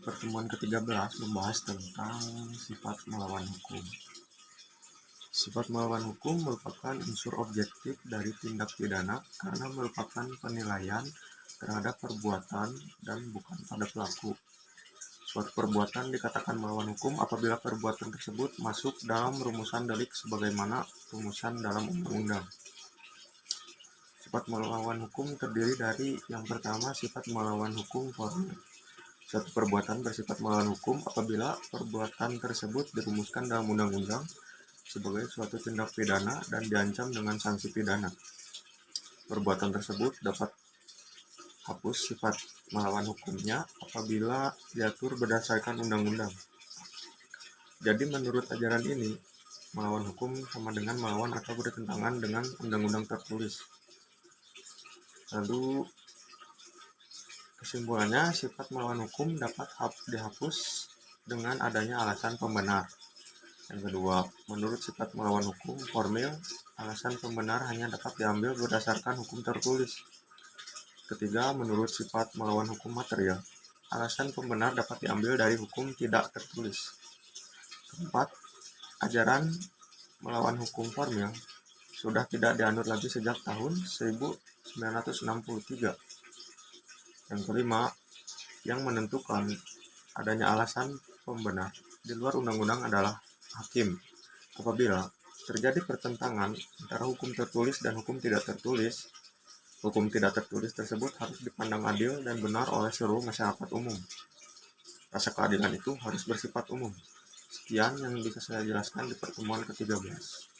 Pertemuan ke-13 membahas tentang sifat melawan hukum. Sifat melawan hukum merupakan unsur objektif dari tindak pidana karena merupakan penilaian terhadap perbuatan dan bukan pada pelaku. Suatu perbuatan dikatakan melawan hukum apabila perbuatan tersebut masuk dalam rumusan delik sebagaimana rumusan dalam undang-undang. Sifat melawan hukum terdiri dari yang pertama, sifat melawan hukum formil. Suatu perbuatan bersifat melawan hukum apabila perbuatan tersebut dirumuskan dalam undang-undang sebagai suatu tindak pidana dan diancam dengan sanksi pidana. Perbuatan tersebut dapat hapus sifat melawan hukumnya apabila diatur berdasarkan undang-undang. Jadi menurut ajaran ini, melawan hukum sama dengan melawan atau bertentangan dengan undang-undang tertulis. Lalu kesimpulannya, sifat melawan hukum dapat dihapus dengan adanya alasan pembenar. Yang kedua, menurut sifat melawan hukum formil, alasan pembenar hanya dapat diambil berdasarkan hukum tertulis. Ketiga, menurut sifat melawan hukum material, alasan pembenar dapat diambil dari hukum tidak tertulis. Keempat, ajaran melawan hukum formil sudah tidak dianut lagi sejak tahun 1963. Yang kelima, yang menentukan adanya alasan pembenar di luar undang-undang adalah hakim. Apabila terjadi pertentangan antara hukum tertulis dan hukum tidak tertulis, hukum tidak tertulis tersebut harus dipandang adil dan benar oleh seluruh masyarakat umum. Rasa keadilan itu harus bersifat umum. Sekian yang bisa saya jelaskan di pertemuan ke-13.